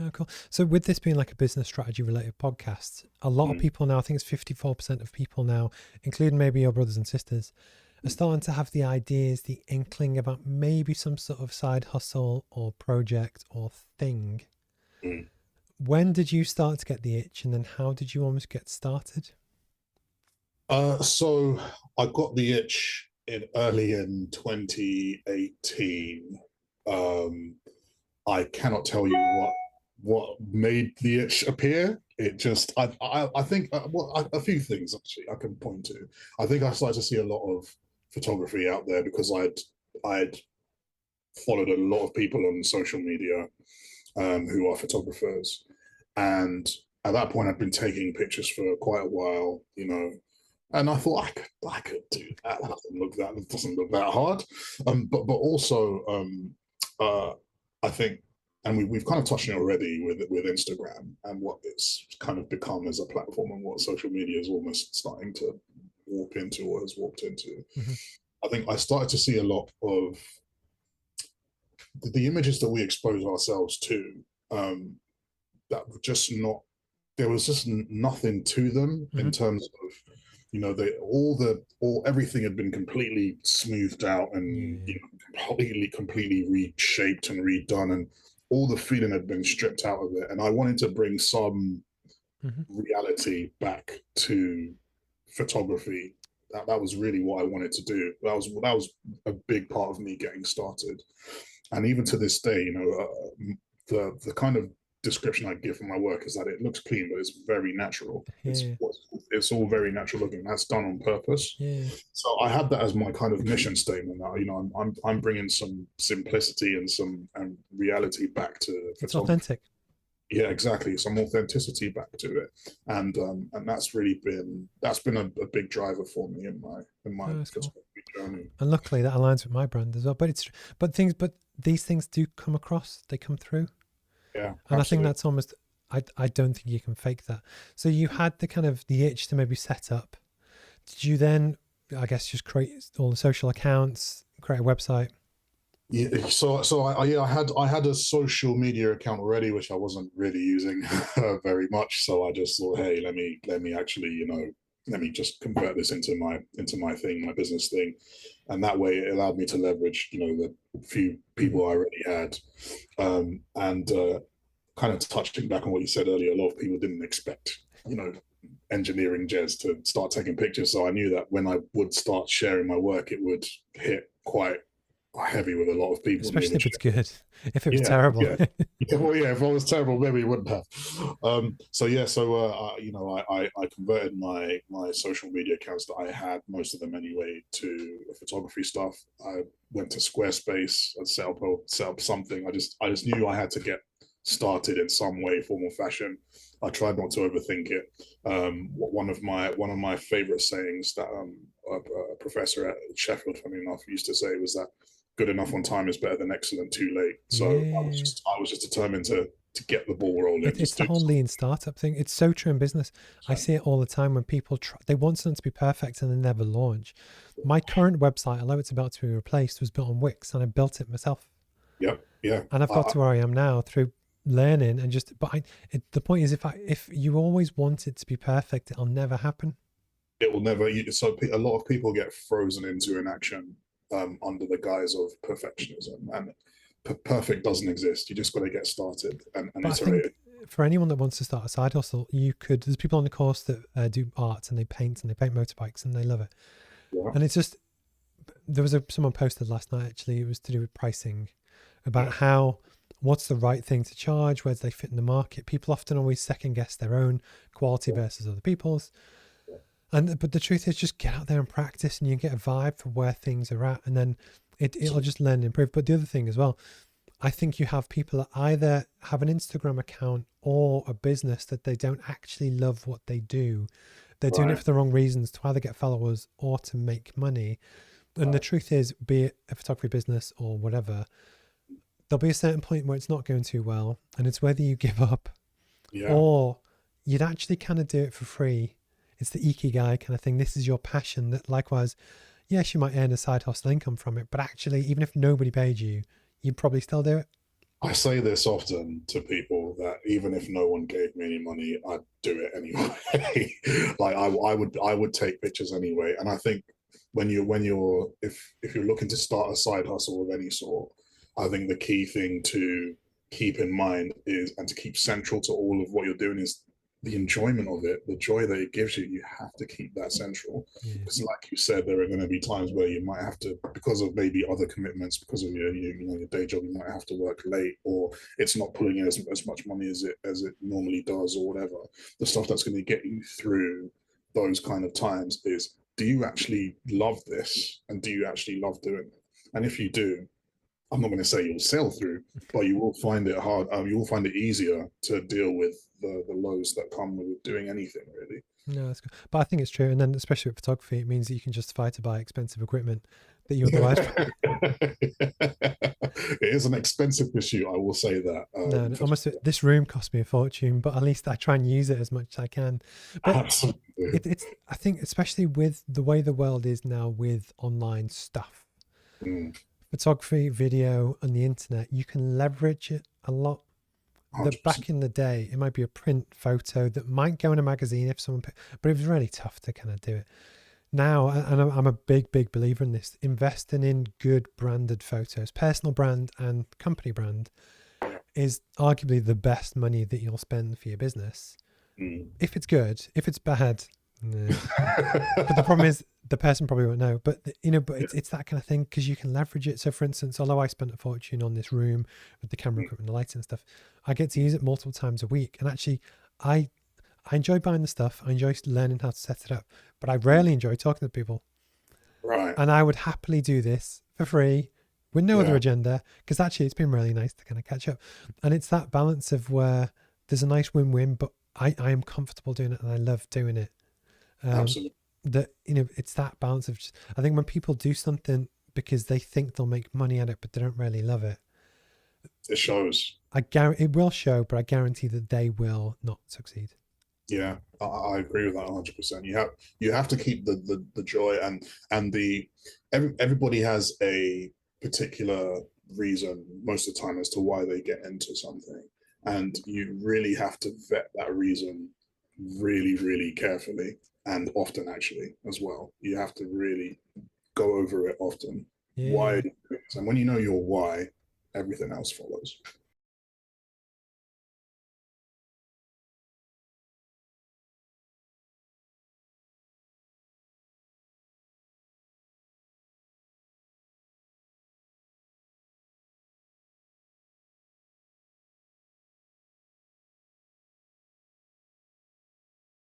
Oh, cool. So with this being like a business strategy related podcast, a lot of Mm. people now, I think it's 54% of people now, including maybe your brothers and sisters, are starting to have the ideas, the inkling about maybe some sort of side hustle or project or thing. Mm. When did you start to get the itch, and then how did you almost get started? So I got the itch early in 2018. Um, I cannot tell you what made the itch appear. It just, I think, a few things actually I can point to. I think I started to see a lot of photography out there because I'd followed a lot of people on social media who are photographers, and at that point, I'd been taking pictures for quite a while, and I thought I could do that. That doesn't look that hard. But also, uh, I think, and we've kind of touched on it already with Instagram and what it's kind of become as a platform and what social media is almost starting to walk into or has walked into. Hmm. I think I started to see a lot of the images that we expose ourselves to. That were just not there was just nothing to them in Hmm. terms of they all everything had been completely smoothed out and Yeah. completely reshaped and redone, and all the feeling had been stripped out of it, and I wanted to bring some Hmm. reality back to photography. That was really what I wanted to do. That was a big part of me getting started, and even to this day, the kind of description I give for my work is that it looks clean, but it's very natural. Yeah. It's all very natural looking. That's done on purpose. Yeah. So I had that as my kind of mission statement. That I'm bringing some simplicity and some reality back to It's photography. authentic. Yeah, exactly. Some authenticity back to it, and that's been a big driver for me in my Oh, that's cool. photography journey. And luckily that aligns with my brand as well. But these things do come across. They come through. Yeah, And I think absolutely. that's almost, I don't think you can fake that. So you had the kind of the itch to maybe set up. Did you then, I guess, just create all the social accounts, create a website? Yeah, so I had a social media account already, which I wasn't really using very much. So I just thought, hey, let me actually, let me just convert this into my thing, my business thing, and that way it allowed me to leverage, the few Hmm. people I already had, and kind of touching back on what you said earlier, a lot of people didn't expect, engineering Jes to start taking pictures. So I knew that when I would start sharing my work, it would hit quite heavy with a lot of people, and they Especially would if it's share. good. If it was Yeah, terrible. yeah. Yeah, well, yeah. If I was terrible, maybe it wouldn't have. So yeah, so I converted my social media accounts that I had, most of them anyway, to photography stuff. I went to Squarespace and set up something. I just knew I had to get started in some way, form or fashion. I tried not to overthink it. One of my favorite sayings that a professor at Sheffield, funny enough, used to say was that good enough on time is better than excellent too late. So I was Yeah. just I was just determined to get the ball rolling, It's just the do whole lean startup thing. It's so true in business. I something. see it all the time when people try, they want something to be perfect and they never launch. My current website, although it's about to be replaced, was built on Wix and I built it myself. Yep, yeah. And I've got to where I am now through learning and just, the point is if you always want it to be perfect, it'll never happen. It will never. So a lot of people get frozen into inaction under the guise of perfectionism, and perfect doesn't exist. You just got to get started and But I think iterate. for anyone that wants to start a side hustle, there's people on the course that do art and they paint motorbikes and they love it. Yeah, And it's just, there was someone posted last night actually, it was to do with pricing yeah, about what's the right thing to charge, where do they fit in the market. People often always second guess their own quality yeah, versus other people's. And but the truth is, just get out there and practice, and you get a vibe for where things are at, and then it'll just learn and improve. But the other thing as well, I think you have people that either have an Instagram account or a business that they don't actually love what they do. They're doing it right, for the wrong reasons, to either get followers or to make money. And the right, truth is, be it a photography business or whatever, there'll be a certain point where it's not going too well, and it's whether you give up yeah, or you'd actually kind of do it for free. It's the ikigai kind of thing. This is your passion. That likewise, yes, you might earn a side hustle income from it, but actually, even if nobody paid you, you'd probably still do it. I say this often to people that even if no one gave me any money, I'd do it anyway. Like I would take pictures anyway. And I think if you're looking to start a side hustle of any sort, I think the key thing to keep in mind is, and to keep central to all of what you're doing, is the enjoyment of it, the joy that it gives you. You have to keep that central, Yeah. because, like you said, there are going to be times where you might have to, because of maybe other commitments, because of your day job, you might have to work late, or it's not pulling in as much money as it normally does, or whatever. The stuff that's going to get you through those kind of times is, do you actually love this, and do you actually love doing it? And if you do, I'm not going to say you'll sail through, but you will find it hard. You will find it easier to deal with the lows that come with doing anything, really. No, that's good. But I think it's true. And then especially with photography, it means that you can justify to buy expensive equipment that you otherwise. It is an expensive pursuit, I will say that. No, no, almost this room cost me a fortune, but at least I try and use it as much as I can. But Absolutely. it's I think especially with the way the world is now with online stuff, photography, video, and the internet, you can leverage it a lot. That back in the day, it might be a print photo that might go in a magazine if someone, but it was really tough to kind of do it. Now, and I'm a big believer in this, investing in good branded photos, personal brand and company brand, is arguably the best money that you'll spend for your business. If it's good. If it's bad, no. But the problem is the person probably won't know. But but it's that kind of thing, because you can leverage it. So, for instance, although I spent a fortune on this room with the camera equipment, the lights and stuff, I get to use it multiple times a week. And actually, I enjoy buying the stuff. I enjoy learning how to set it up, but I rarely enjoy talking to people. Right. And I would happily do this for free with no other agenda, because actually it's been really nice to kind of catch up. And it's that balance of where there's a nice win-win, but I am comfortable doing it and I love doing it. Absolutely. That, it's that balance of just, I think when people do something because they think they'll make money at it, but they don't really love it, It shows. it will show, but I guarantee that they will not succeed. Yeah, I agree with that 100%. You have to keep the joy, and everybody has a particular reason most of the time as to why they get into something, and you really have to vet that reason really carefully, and often actually as well. You have to really go over it often. Yeah. Why? And when you know your why, everything else follows.